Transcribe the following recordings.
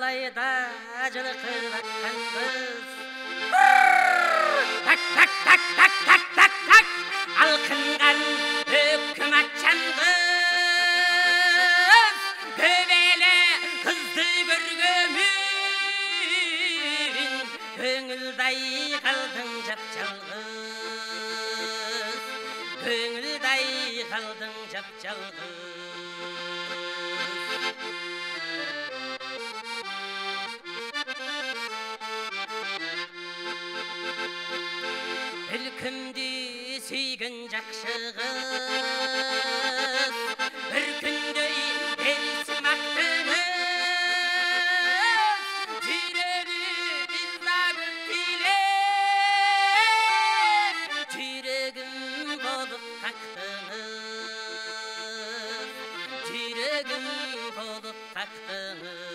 ayda acılıkır bakkan kız. Tak tak tak tak tak tak tak alkıngan hüküm açan kız. Göbele kızdı görgümün Köngülday kaldın japcalgız. Köngülday kaldın japcalgız. Ülkümdü süygün jakşı kız. Bir kündöy erisim aktınız. Jüregi bizda güptile. Jüregim bolup taktınız. Jüregim bolup taktınız.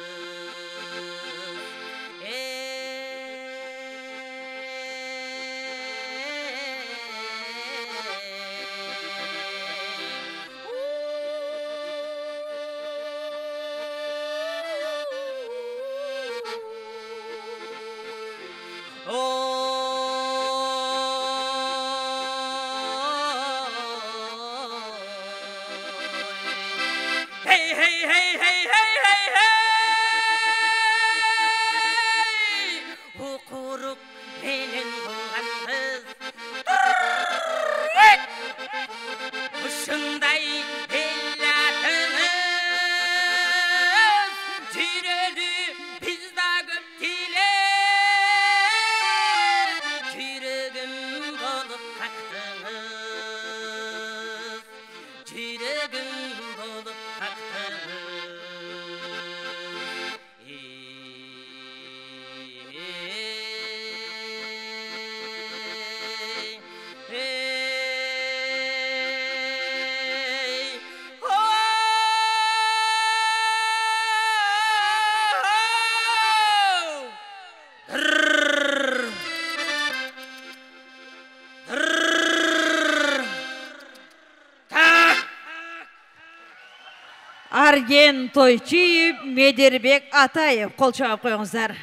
Argen Toyçuyev, Medirbek Atayev, kol çağып koyuңuzдар.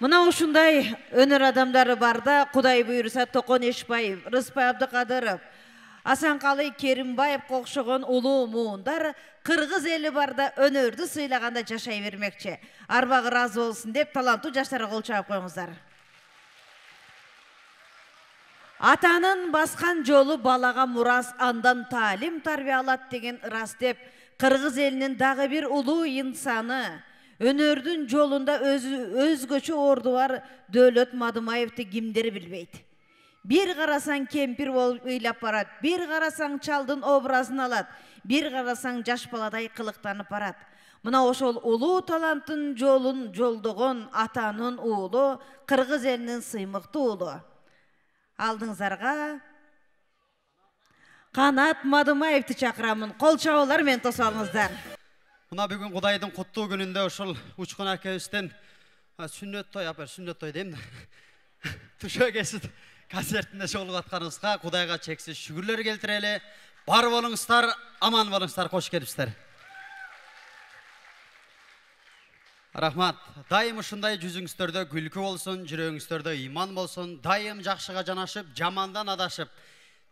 Мына ушундай өнөр адамдары барда, Кудай буйруса Токон Эшбаев, Рыспай Абдыкадыров, Асанкалы Керимбаев окшогон улуу муундар кыргыз эли барда өнөрдү сыйлаганда жашай бермекчи. Арбагы разы болсун деп таланттуу жаштарга кол чаап коюңуздар. Атанын басқан жолу балага мурас, андан талим тарбия алат деген рас деп, кыргыз элинин дагы бир улуу инсаны, өнөрдүн жолунда өзгөчө орду бар Дөөлөт Мадымаевди кимдер билбейт. Бир карасаң кемпир болуп ыйлап барат, бир карасаң чалдын образын алат, бир карасаң жаш баладай кылыктанып барат. Мына ошол улуу таланттын жолун жолдогон атанын уулу, кыргыз элинин сыймыктуу уулу. Алдыңыздарга Канат Мадымаевди чакырамын. Кол чабуулар менен тосуп алыңыздар. Мына бүгүн Кудайдын куттуу күнүндө ошол Учкун акебизден сүннөт той дейм да. Тушо кесип концертинде жолугуп атканыбызга Кудайга чексиз шүгүрлөр келтирели. Бар болуңуздар, аман болуңуздар, кош келипсиздер. Рахмат. Дайым ушундай жүзүңүздөрдө күлкү болсун, жүрөгүңүздөрдө иман болсун, дайым жакшыга жанашып, жамандан адашып,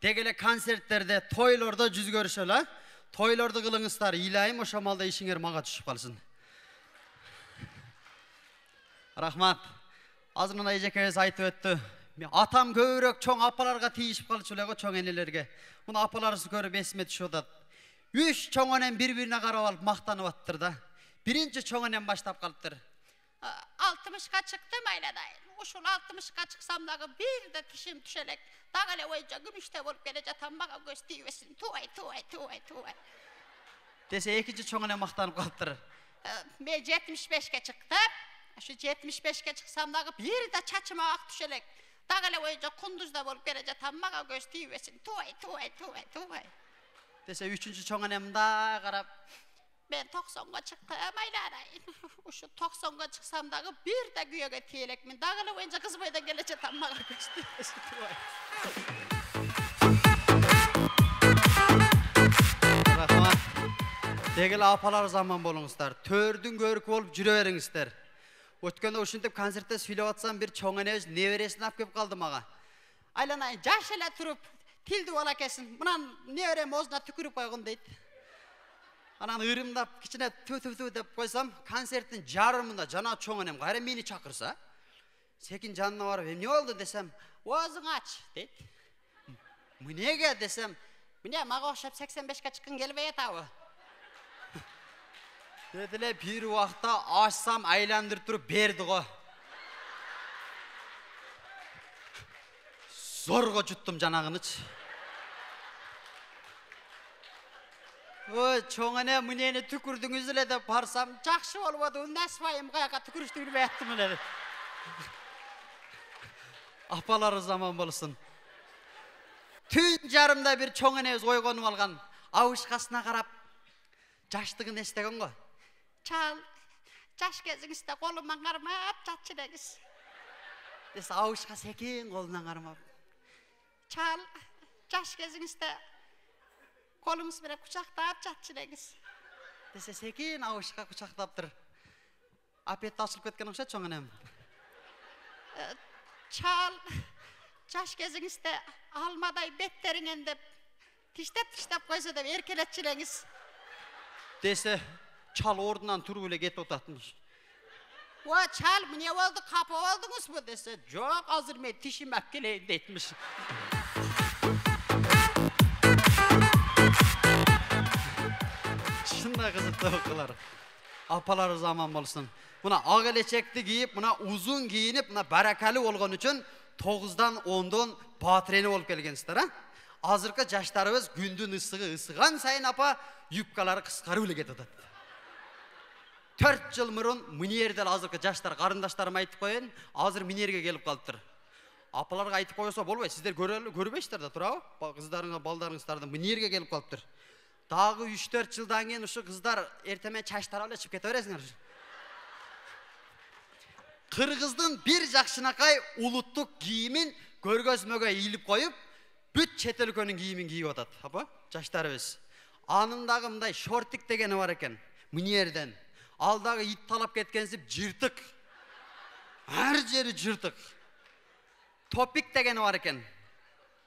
дегеле концерттерде, тойлордо жүз көрүшөлө, тойлорду кылыңыздар, илайым ошо малда ишиңер мага түшүп калсын. Рахмат. Азыр мына эжекебиз айтып өттү. Атам көбүрөөк чоң апаларга тийишип калчу эле го, чоң энелерге. Муну апаларыбыз көрүп эсиме түшүп атат. 3 чоң энем бири-бирине карап алып мактанып аттыр да. Birinci çoğunem başlap kalıptır. 60'a çıktım ayladay. Uşul 60'a çıksam da bir de dişim düşelek. Dağale oyunca gümüşte olup gelecek tam bana gösteriyorsun. Tuay. Dese ikinci çoğunem maktanıp kalıptır. Ben 75'e çıktım. Şu 75'e çıksam da bir de çaçıma ak düşelek. Dağale oyunca kunduzda olup gelecek tam bana gösteriyorsun. Tuay. Dese üçüncü çoğunem da karab. Ben 90'a çıktım ayladay. Şu 90'a çıksam da bir de güye tiyelek mi? Dağılı oyunca kız boyda gelecek tam bana gösteriyorsun. Degil apalar zaman bolуңуздар. Төрдүн көрүк болуп жүрө бериңиздер. Өткөндө ушинтип концертте сүйлөп атсам бир чоң энебиз небересин алып кеп калды мага. Айланайын, жаш эле туруп, тилди бола экенсиң. Мынан неберем оозуна түкүрүп койгун дейт. Анан ырымдап кичине ту деп койсам, концерттин жарымында жана чоң энем кайра мени чакырса, секин жанына барып, "Эмне болду?" десем, Оозуң ач, дейт. "Эмнеге?" десем, Міне, мага окшоп 85-ке чыккың келбей атабы. дедиле бир убакта ачсам айландырып туруп берди го. Зорго жуттум жанагынычы. Ой, чоң эне мынени түкүрдүңүз эле деп барсам, Жакшы болбоду, Насыбайым каяка түкүрүштү билбей аттым эле. апалары заман болсын. Түн жарымда бир чоң энебиз ойгонуп алган. Абышкасына карап, жаштыгын эстеген го. Чал, жаш кезиңизде колуман кармап жатчы дегиз. Десе абышка секин колунан кармап. Чал, жаш кезиңизде колуңуз менен кучактап жатчы дегиз. Десе секин абышка кучактаптыр. Апет ташылып кеткен окшойт чоң энем. Чал, жаш кезиңизде алмадай беттериңен деп тиштеп койсо деп эркелетчи дегиз. Десе чал ордунан туруп эле кетип ататмыш. О, чал, эмне болду, капа болдуңузбу десе, жок, азыр мен тишим ап келейин дейтмиш. Шындай кызыктуу окуулар. Апалары заман болсын. Мына ак элечекти кийип, мына узун кийинип, мына баракалы болгон үчүн 9-дан 10-дон батырени болуп келгенсиздер, а? Азыркы жаштарыбыз күндүн ысыгы ысыган сайын апа юбкалары кыскарып эле кетип атат. 4 жыл мурун мынердел азыркы жаштар карындаштарыма айтып коеюн, азыр минерге келип калыптыр. Апаларга айтып койсо болбойт, сиздер көрбөйсүздөр да, туурабы? Кыздарыңар, балдарыңыздарды мынерге келип калыптыр. Дагы 3-4 жылдан кийин ушу кыздар эртемен чач тарап эле чыгып кете бересиңер. Кыргыздын бир жакшынакай улуттук кийимин көргөзмөгө ийилип коюп, бүт чет өлкөнүн кийимин кийип атат, апа, жаштарыбыз. Анын дагы мындай шортик дегени бар экен, мынерден. Ал дагы ит талап кеткенсип жыртык. Ар жери жыртык. Топик дегени бар экен.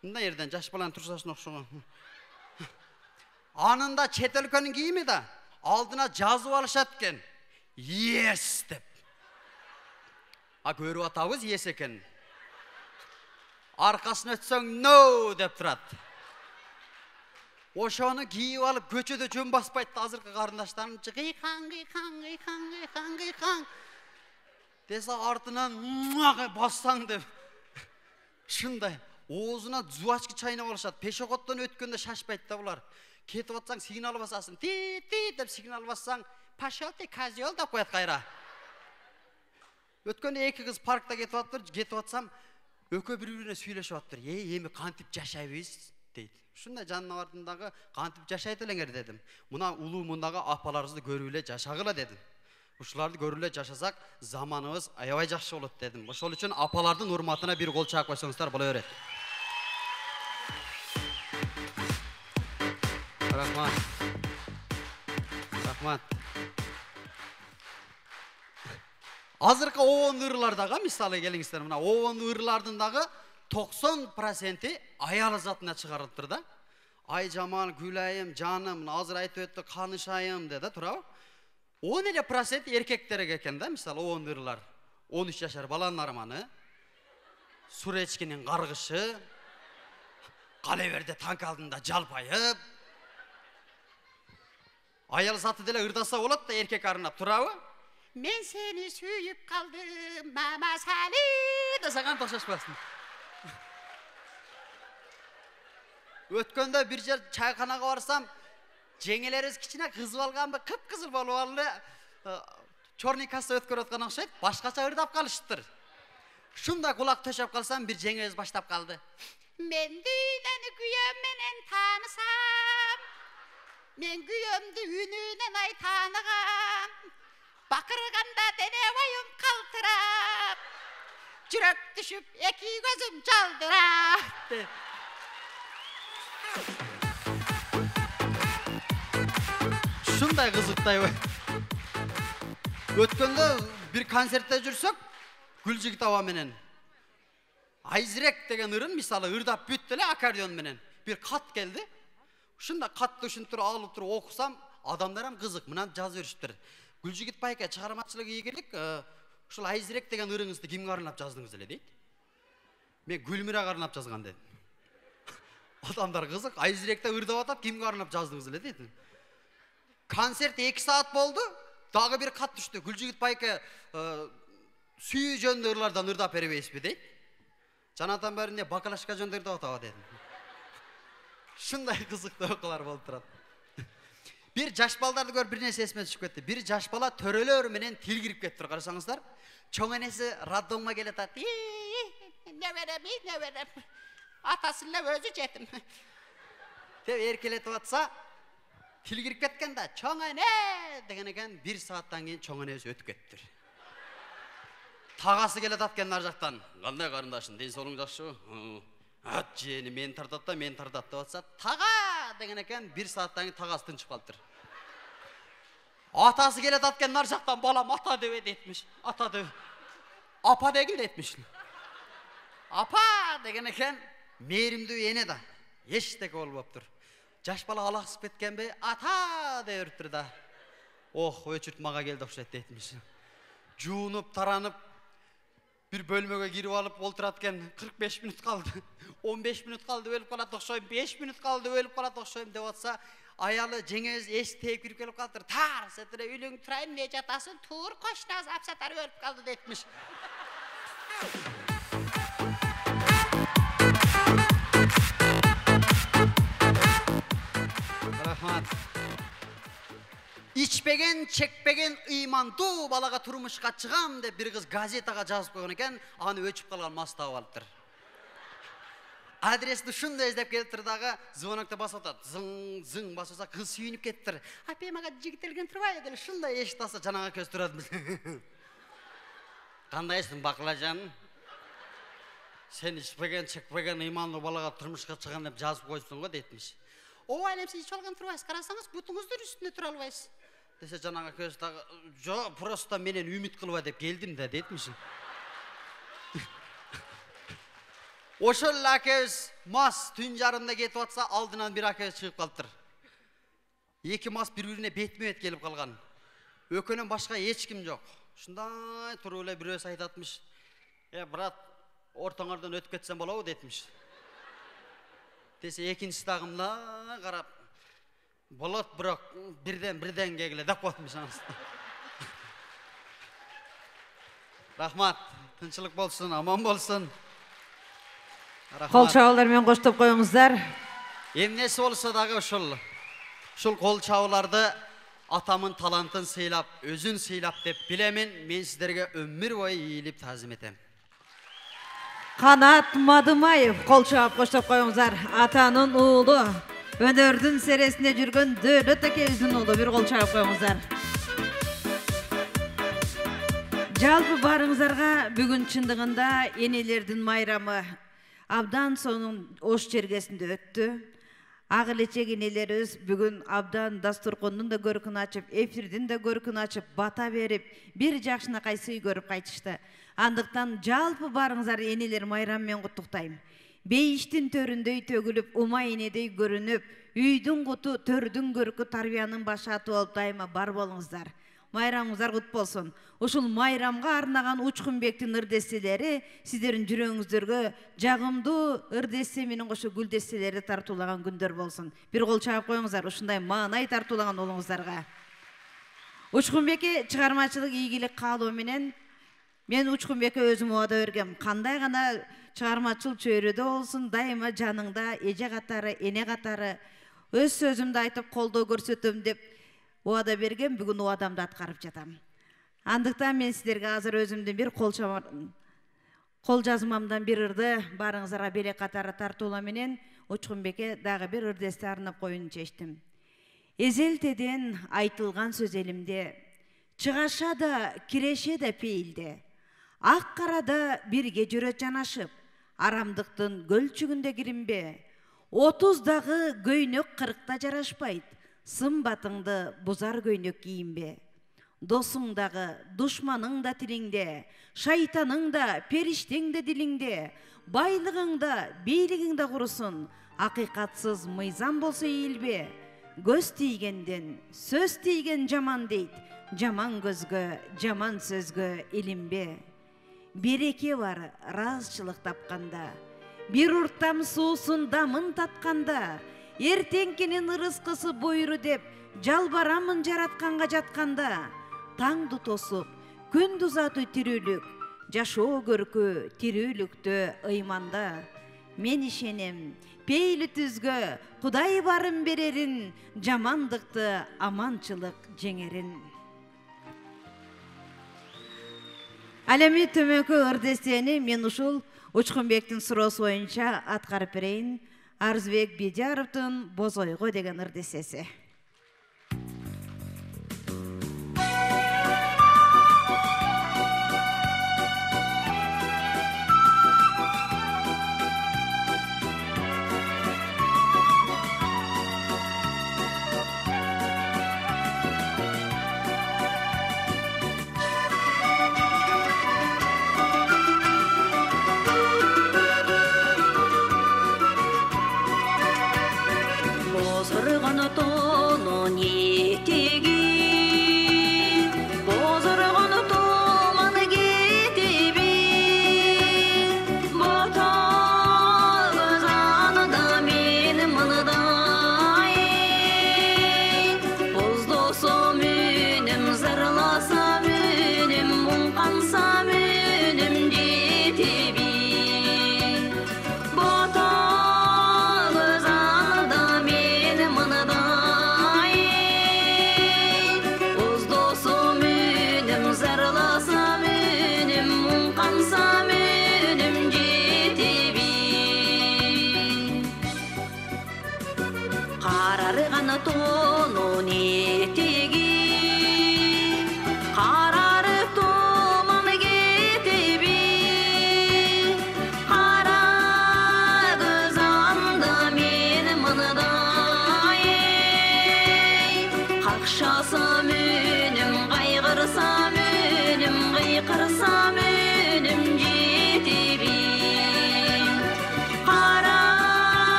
Мындай жерден жаш баланын турсасын окшогон. Анында чет өлкөнүн кийими да алдына жазып алышат экен. Yes деп. А көрүп атабыз yes экен. Аркасын өтсөң no деп турат. Ошону кийип алып көчөдө жөн баспайт да азыркы карындаштарым кыйкаң. Десе артынан бассаң деп. Шындай, оозуна жуачкы чайнап алышат. Пешоходдон өткөндө шашпайт да булар. Кетип атсаң сигнал басасың. Ти деп сигнал бассаң, пошел ты козел деп коет кайра. Өткөндө эки кыз паркта кетип атсам, өкө бири-бирине сүйлөшүп атыптыр. Эми кантип жашайбыз дейт. Ушундай жанына бардым дагы кантип жашайт элеңер дедим. Мына улуу мундагы апаларыбызды көрүп эле жашагыла дедим. Ушуларды көрүп эле жашасак, заманыбыз аябай жакшы болот дедим. Ошол үчүн апалардын урматына бир кол чаап койсоңуздар боло берет. Рахмат. Рахмат. Азыркы обон ырлардагы мисалы келиңиздер, мына обон ырлардын дагы 90% аял затына чыгарылыптыр да. Ай жаман, гүлайым, жаным, азыр айтып өттү, канышайым деди, туурабы? 10% эркектерге экен да, мисалы обон ырлар. 13 жашар баланын арманы, Суречкинин каргышы, Калеберде танк алдында жалпайып. Аял заты деле ырдаса болот да, эркек арнап, туурабы? Мен сени сүйүп калдым, мама сали десе кантип окшошпасын. Өткөндө бир жер чайканага барсам, жеңелерибиз кичине кызып алганбы, кып-кызыл болуп алды. Чорный касса өткөрүп аткан окшойт, башкача ырдап калышыптыр. Шундай кулак төшөп калсам, бир жеңебиз баштап калды. Мен дүйнөнү күйөөм менен таанысам, мен күйөөмдү үнүнөн ай тааныгам, бакырганда дене боюм калтырап, жүрөк түшүп эки көзүм жалдырап. Шындай қызықтай ой. Өткенде bir konsertте жүрсек, Гүлжігіт ава менен Айзірек деген ырын, мисалы, ырдап бүттілі аккордеон менен. Bir қат келді. Шында қатты үшін тұр, алып тұр, оқысам, адамдарам қызық, мұнан жаз өршіптір. Гүлжігіт байқа шығармашылығы егерлік, шыл Айзірек деген ырыңызды кімге арнап жаздыңыз еле дейді. Мен Гүлмираға арнап жазған дедім. Адамдар қызық, Айзіректе ырдап атап, кімге арнап жаздыңыз еле дейді. Концерт 2 saat болды, дағы bir қат düştü. Гүлжігіт байқа сүйі жөнді ырлардан ырдап беребейсіз бе дейді. Жанатан бәріне бакалашка жөнді ырдап атаға дедім. Шындай қызықты оқылар болып тұрады. Bir жаш балдарды көріп бір нәрсе есіме түсіп кетті. Bir жаш бала төрелер менен тил кіріп кетті. Қарасаңыздар, чоң енесі роддомға келе таты. Ne verem. Atasıyla özü cetim. Деп еркелетіп атса, тил кіріп кеткен да, чоң ене деген екен, 1 сағаттан кейін чоң енесі өтіп кеттір. Тағасы келе таткен нар жақтан. Қандай қарындашын, ден солың жақшы. Ат жені мен тартатта атса, таға деген екен, 1 сағаттан кейін тағасы тыншып қалдыр. Атасы келе таткен нар жақтан балам ата деп етmiş. Ата деп. Апа дегіл етmiş. Апа деген екен, мейірімді ене да. Ештеке болып тұр. Жаш бала алақсып кеткен бе, ата деп өрттір да. Ох, өчірт маға келді ұқшет етmiş. Жуынып, таранып, bir bölmege girip alıp olturatken 45 minut kaldı. 15 minut kaldı ölüp kalat okşayım. 5 minut kaldı ölüp kalat okşayım de atsa ayalı Cengiz eş teyip girip gelip kaldır. Tar setire ülün turayım ne jatasın tur koşnaz apsatar ölüp kaldı detmiş. Rahmat. İçpegen, çekpegen imandu balaga turmuşqa çıgam deb bir kız gazetaga жазып koygan eken, anı öçüp kalgan mastağып alıptır. Adresini şunda izlep keliptir dağı, звонокты basıp atat. Zıng, zıng basırsa kız suyunip kettir. Apem ağa jigitelgen turbay edeli, şunda eşit asa janaga köz turadımız. Kandaysın baklajan? Sen içpegen, çekpegen imandu balaga turmuşqa çıgan deb жазып koysun go detmiş. O ailem siz hiç olgan turbayız, karasanız butunuzdur üstünde tur albayız. Dese janaga köz dağı, jo, prosta menen ümit kılba dep geldim de detmişsin. Oşol aköz mas tün jarımda ketip atsa aldынан bir aköz çıkıp kalıptır. Eki mas birbirine betme-bet gelip kalgan. Ökönün başka hiç kim yok. Şunday turup ele bir öz aytatmış. Brat, ortaңардан ötüp ketsen bolabı detmiş. Dese ekinci dağımla qarap. Bolat bırak birden kegile dap atmış anasını. Rahmat, tınçılık bolsun, aman bolsun. Kol çağılarмен qoştop koyuңuzдар. Emnesi olsa dağı şol kol çağılarda atamın talantın sıylap, özün sıylap dep bilemin, men sizlerge ömür boyu iyilip tazim etem. Kanat Madımayev kol çağıp qoştop koyuңuzдар. Atanın oğlu, önördün seresinde жүрген Dölet Akeviz'in oğlu, bir kol çağıp koyuңuzдар. Жалпы барыңыздарга бүгүн чындыгында энелердин майрамы абдан сонун ош чергесинде өттү. Ак элечек энелерибиз бүгүн абдан дастуркондун да көркүн ачып, эфирдин да көркүн ачып, бата берип, бир жакшынакай сый көрүп кайтышты. Андыктан жалпы барыңыздар энелер майрам менен куттуктайм. Бейиштин төрүндөй төгүлүп, ума энедей көрүнүп, үйдүн куту, төрдүн көркү, тарбиянын башаты болуп дайыма бар болуңуздар. Майрамыңыздар кут болсун. Ушул майрамга арнаган Учкунбектин ырдестелери сиздердин жүрөгүңүздөргө жагымдуу ырдесте менен кошо гүлдестелерди тартуулаган күндөр болсун. Бир кол чаап коюңуздар ушундай маанай тартуулаган улуңуздарга. Учкунбекке чыгармачылык ийгилик каалоо менен мен Учкунбекке өзүм убада бергем. Кандай гана чыгармачыл чөйрөдө болсун, дайыма жаныңда эже катары, эне катары өз сөзүмдү айтып колдоо көрсөтөм деп убада берген, бүгүн убадамды аткарып жатам. Андыктан мен сиздерге азыр өзүмдүн бир кол жазмамдан бир ырды барыңыздарга белек катары тартуулоо менен Учкунбекке дагы бир ырдесте арнап коюуну чечтим. Эзелтеден айтылган сөз элимде, чыгаша да киреше да пейилде. Ак карада бирге жүрөт жанашып, арамдыктын көлчүгүндө киринбе. 30 дагы көйнөк 40та жарашпайт. сымбатыңды бузар көйнөк кийинбе. Досуңдағы, душманың да тилиңде, шайтаның да, периштең да дилиңде, байлығың да, бийлигиң да курусун, акыйкатсыз мыйзам болсо ийилбе. Көз тийгенден, сөз тийген жаман дейт, жаман көзгө, жаман сөзгө илинбе. Береке бар разчылык тапканда, бир урттам суусун дамын татканда, эртеңкинин ырыскысы буйру деп, жалбарамын жаратканга жатканда, таңды тосуп, күндүз аты тирүүлүк, жашоо көркү тирүүлүктө ыйманда. Мен ишенем, пейли түзгө Кудай барын берерин, жамандыкты аманчылык жеңерин. Ал эми төмөнкү ырдестени мен ушул Учкунбектин суроосу боюнча аткарып берейин. Арзбек Бидяровдун Боз ойго деген ырдестеси.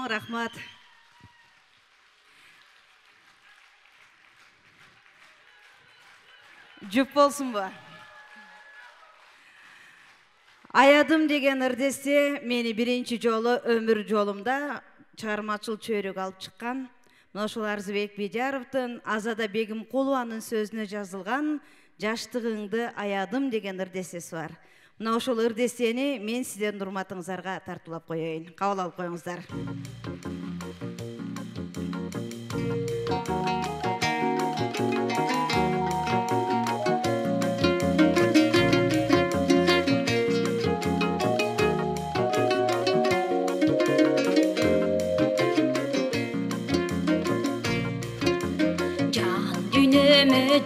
Рахмат. Жүп болсын ба? Аядым деген ырдесте мени биринчи жолу өмүр жолумда чыгармачыл чөйрөк алып чыккан. Мына ушул Арзбек Бидяровдун Азада Бегим Кулованын сөзүнө жазылган Жаштыгыңды аядым деген ырдесеси бар. Мына ошол ырдестени мен сиздердин урматыңыздарга тартуулап коеюн. Кабыл алып коюңуздар.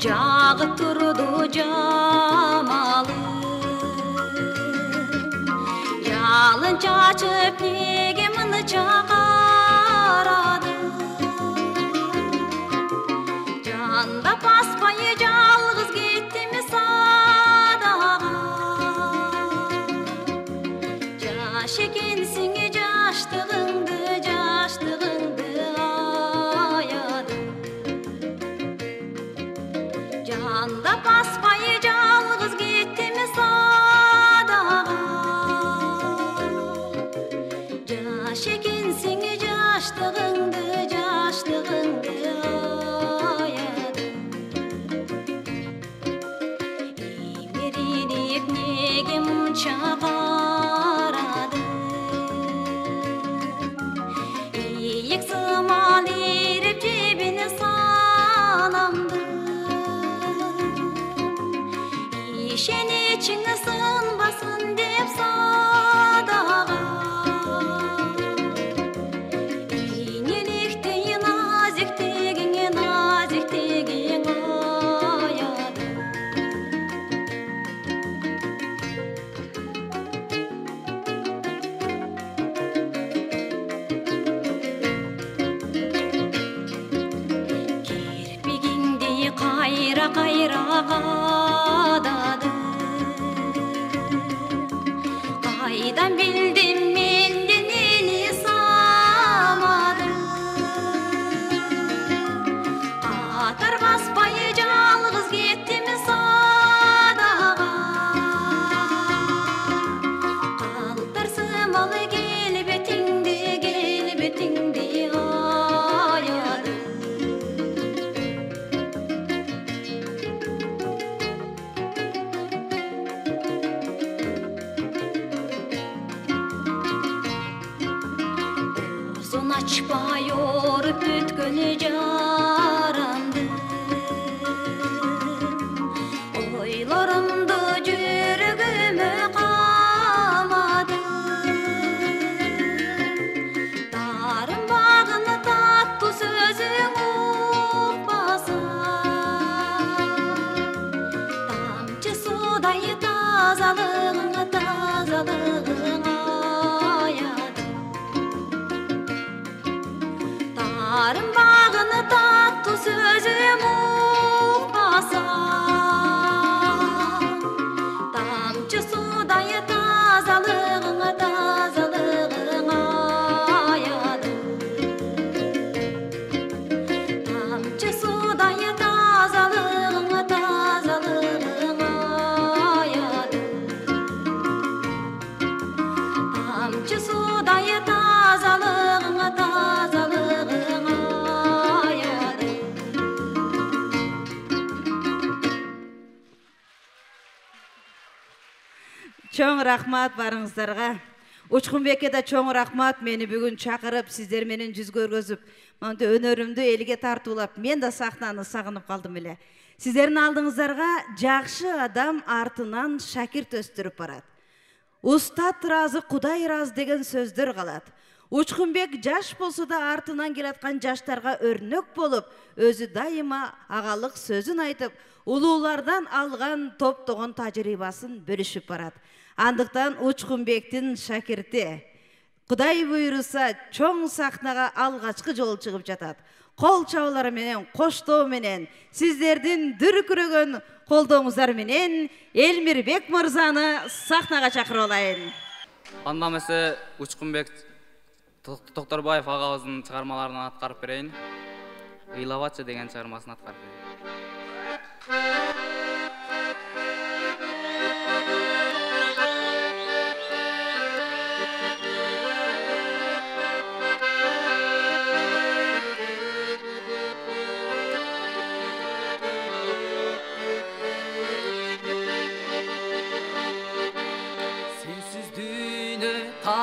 Жагып турду жамалы, жалын чачып неге мыны чакарады, жанда баспай жалгыз кеттими садага, жаш экенсиң жаштыгыңды аяды, жанда баспай жалгыз кеттими садага, жаш экенсиң жаштыгыңды аяды. Эмирип неге мынча карады, ийик сымал ирип жебине санамды, ишени ичиңе сынбасын деп садага, ийнеликтей назиктигиң аяды. Кирпигиңди кайра кадады, кайдан билдим менден эли самады, катар баспай жалгыз кеттим садага, калтыр сымалы келбетиңди аяды. Озун ачпай оруп өткөнү жаранды, ойлорумду жүрөгүмө камады, дарым багыны таттуу сөзүң укпаса, тамчы судай тазалыгың аяды. Дарым багыны таттуу сөзүм укпаса, тамчы судай тазалыгың аяды. Тамчы судай тазалыгың аяды. Тамчы судай тазалыгың аяды. Чоң рахмат барыңыздарга. Учкунбекке да чоң рахмат, мени бүгүн чакырып, сиздер менен жүз көргөзүп, мынтип өнөрүмдү элге тартуулап, мен да сахнаны сагынып калдым эле. Сиздердин алдыңыздарга жакшы адам артынан шакирт өстүрүп барат. Устат разы, Кудай разы деген сөздөр калат. Учкунбек жаш болсо да артынан келаткан жаштарга өрнөк болуп, өзү дайыма агалык сөзүн айтып, улуулардан алган топтогон тажрыйбасын бөлүшүп барат. Андыктан Учкунбектин шакирти Кудай буйруса чоң сахнага алгачкы жолу чыгып жатат. Кол чабуулары менен, коштоо менен, сиздердин дүркүрөгөн колдооңуздар менен Элмирбек мырзаны сахнага чакырып алайын. Андан эмесе Учкунбек Токторбаев агабыздын чыгармаларын аткарып берейин. Ыйлабачы деген чыгармасын аткарып берейин.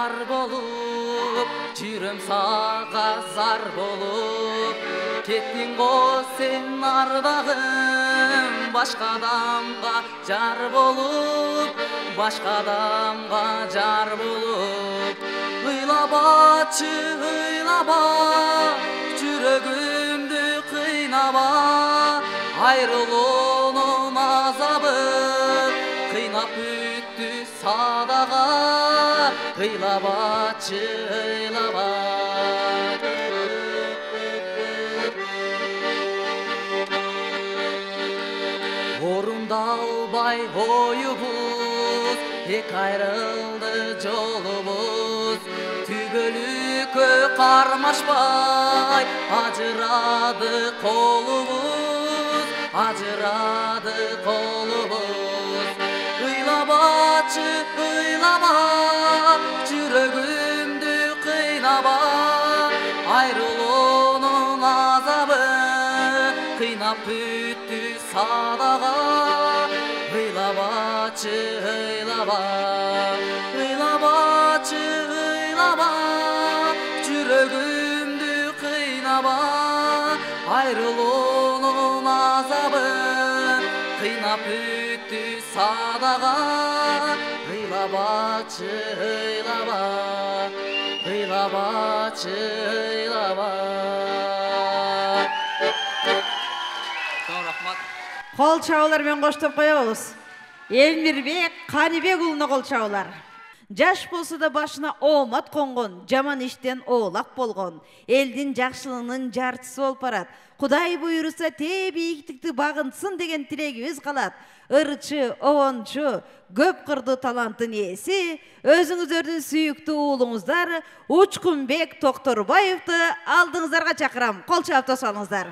бар болуп, жүрөм сага зар болуп. Кеттиң го сен ардагым, башка адамга жар болуп, башка адамга жар болуп. Ыйлабачы, ыйлаба, жүрөгүмдү кыйнаба, айрылуунун азабы кыйнап бүттү садага. Ыйлабачы, ыйлаба. Орундалбай оюбуз, эки айрылды жолубуз. Түбөлүккө кармашпай, ажырады колубуз, ажырады колубуз. Ыйлабачы, ыйлаба, жүрөгүмдү кыйнаба, айрылуунун азабы кыйнап бүттү садага. Ыйлабачы, ыйлаба, ыйлабачы, ыйлаба, жүрөгүмдү кыйнаба, айрылуунун азабы кыйнап бүттү садага. Ыйлабачы, ыйлаба, ыйлабачы, ыйлаба. Рахмат. Кол чабуулармен коштоп коебуз. Элмирбек Канибек уулуна кол чабуулар. Жаш болсо да башына оомат конгон, жаман иштен оолак болгон, элдин жакшылыгынын жартысы болуп барат. Кудай буйруса тээ бийиктикти багынсын деген тилегибиз калат. Ырчы, обончу, көп кырдуу таланттын ээси, өзүңүздөрдүн сүйүктүү уулуңуздар Учкунбек Токторбаевди алдыңыздарга чакырам. Кол чаап тосолуңуздар.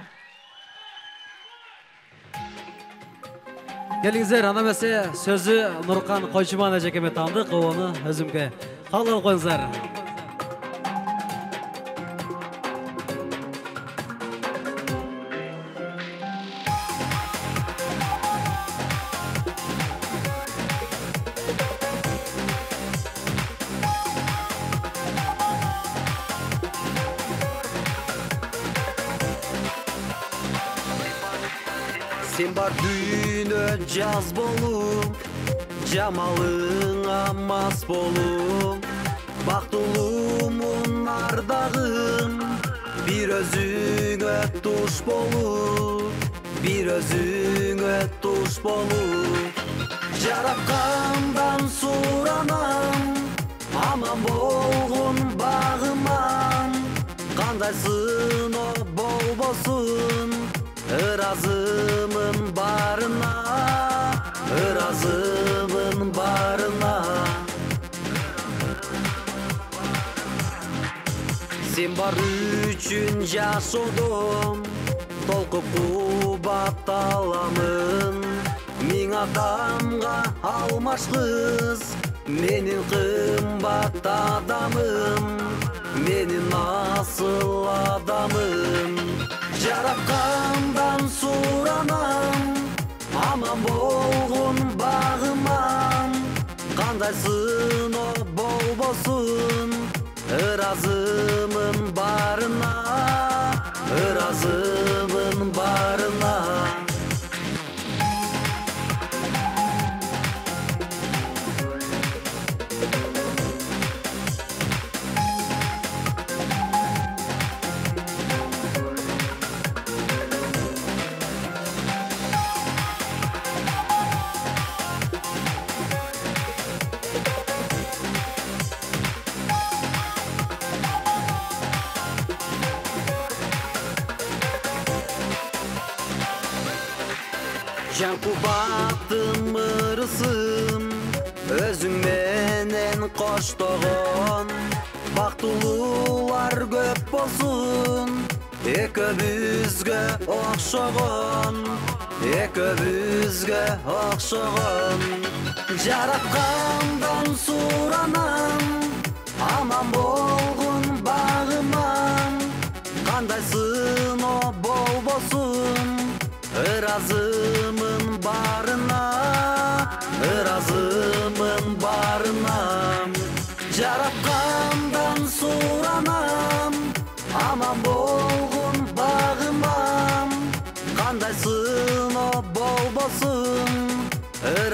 Келиңиздер, ана эмесе сөзү Нуркан Койчуман эжекеме таандык, оны өзүмгө кабыл коюңуздар. Sen бар дүйнө жаз болуп, жамалыңа мас болуп, бактылуумун ардагым, бир өзүңө туш болуп, бир өзүңө туш болуп. Жараткандан суранам, аман болгон багыман, кандай сыноо болбосун, ыразымын барына, ыразымын барына. Сен бар үчүн жашоодом, толкуп кубат аламын. Миң адамга алмаш кыз, менин кымбат адамым, менин асыл адамым. Жараткандан суранам, аман болгон багыман, кандай сыноо болбосун, ыразымын барына, ыразымын барына. Жан кубаттын ырысын, өзүң менен коштогон, бактылуулар көп болсун, экөөбүзгө окшогон, экөөбүзгө окшогон. Жараткандан суранам, аман болгон багыман, кандай сыноо болбосун, ыразымын барына, ыразымын барына. Жараткан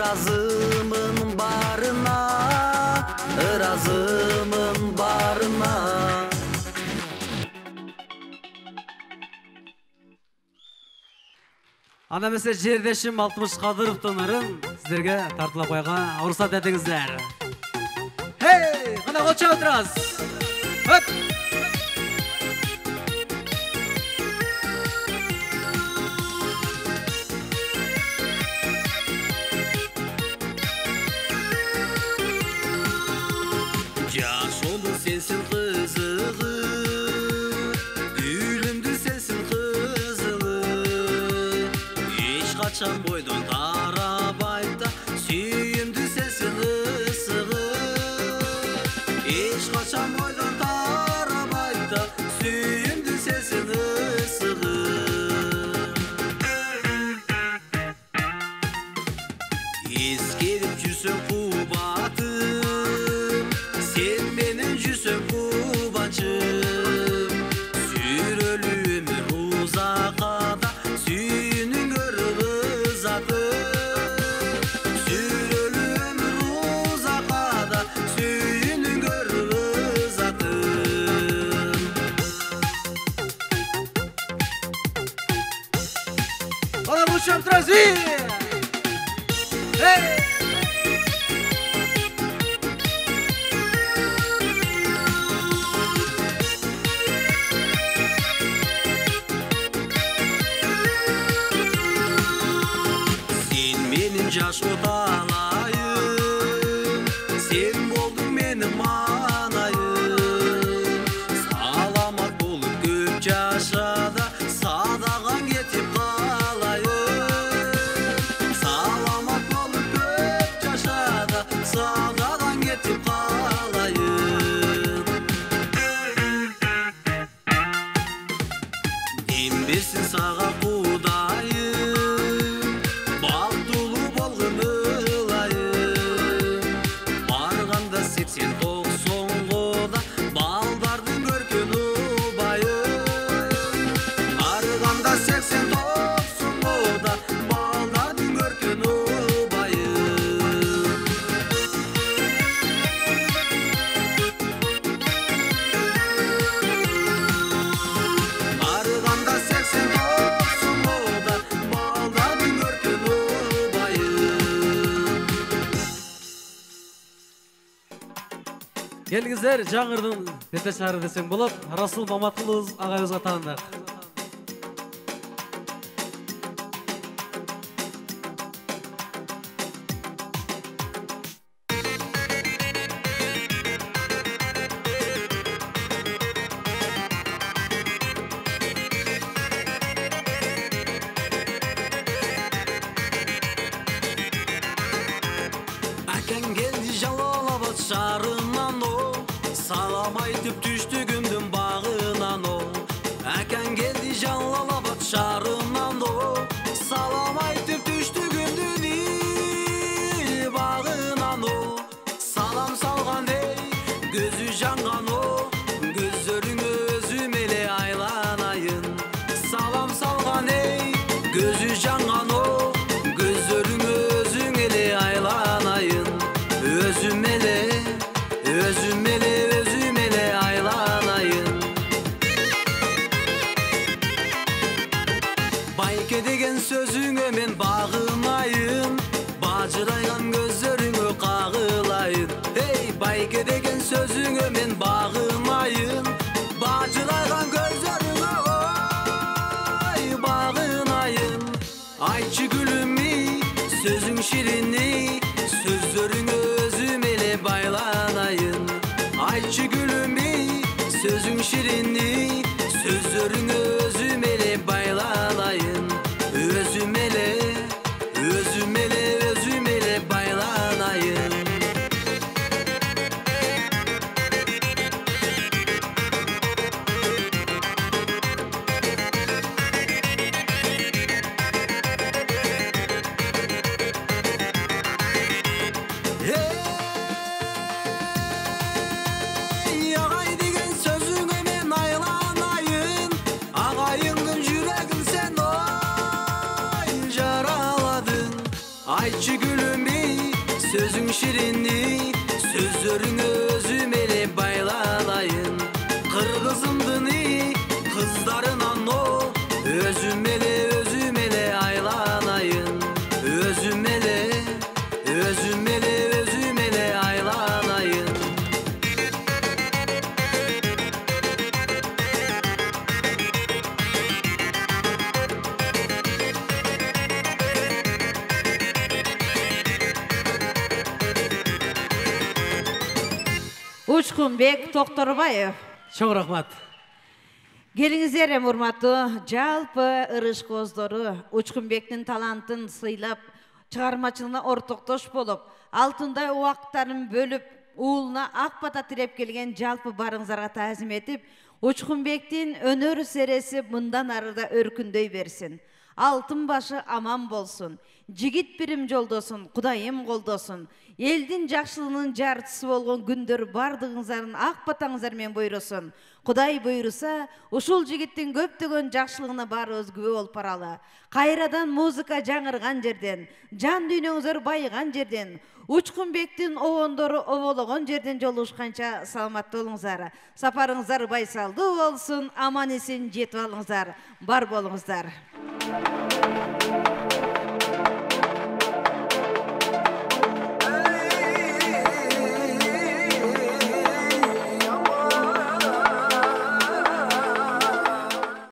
Irazımın barına, Irazımın barına. Ана эмесе жердешим Алтымыш Кадыровдун ырын сиздерге тартылап койгонго уруксат этиңиздер. Хей, кана кочо отурасыз. Хөп! Жаш oldu sensin kızığı, Gülümdü sensin kızığı. Hiç kaçan boydun tarabayda, Süyümdü sensin ısığı. Hiç kaçan boydun tarabayda, Süyümdü sensin ısığı. Eskerip жүрсөң Кубатым, Sen benim жүрсөң Кубачым. Sürölü ömür uzakada, Sүйünün görüp ızatım. Sürölü ömür uzakada, Sүйünün görüp ızatım. Kana kочо отурасыз. Hey! Sen benim жаш оталайым, Sen болдың менің анайым. Саламат болып көп жашада, Садаған кетіп қалайым. Саламат болып көп жашада, Садаған кетіп қалайым. Дем берсін саға Құдайым, бақтылы болғын ылайым. Барғанда 80-90-года, балдардың көркен ұбайым. Барғанда 80-90-года, балдардың көркен ұбайым. Барғанда 80-90-года, балдардың көркен ұбайым. Келиңиздер, жаңырдын бете шары десең болот. Расул Маматқұлыбыз агайыбызга таандык. Әкең келді Жалалабад шарынан о, Салам айтып түшті күмдің бағынан о. Әкең келді Жалалабад шарынан о, Салам айтып түшті күмдің бағынан о. Салам салған ей, көзі жанған о, Көздерің өзім еле айланайын. Салам салған ей, көзі жанған о, Көздерің өзің еле айланайын. Özüm ele, özüm ele, özüm ele aylanayın. Bayke degen sözüne men bağınayın, Bacıraygan gözlerine kağılayın. Hey, bayke degen sözüne men bağınayın, Bacıraygan gözlerine oy bağınayın. Ayçı gülümü, sözün şirini, Sözlerin özüm ele baylanayın. Ayçı gülümü, sözün şirini, Sözlerin özüm ele baylanayın. Özüm ele, özüm ele, özüm ele baylanayın. Hey, ağay degen sözüne men aylanayın. Ağayыңдың жүрегін sen oy jaraladın. Ayçı gülüm Sözün şirinni, sözlerin özüm ele baylalayın. Kırgızımdını, kızlarınan o, özüm ele aylanayın. Özüm ele aylanayın. Учкунбек Токторбаев. Çok rahmat. Gelingizler урматтуу жалпы ырыш коздору Учкунбектин талантын сыйлап, чыгармачылыгына ортоктош болуп, алтындай убактарын бөлүп, уулуна ак бата тиреп келген жалпы барыңыздарга таазим этип, Учкунбектин өнөр сереси мындан арыда өркүндөй берсин. Алтын башы аман болсун. Жигит бирим жолдосун, Кудайым колдосун. Элдин жакшылыгынын жартысы болгон күндөр бардыгыңыздардын ак батаңыздар менен буйрусун. Кудай буйруса, ушул жигиттин көптөгөн жакшылыгына баарыбыз күбө болуп баралы. Кайрадан музыка жаңырган жерден, жан дүйнөңүздөр байыган жерден, Учкунбектин обондору обологон жерден жолугушканча саламаттуу болуңуздар. Сапарыңыздар байсалдуу болсун, аман эсен жетип алыңыздар. Бар болуңуздар.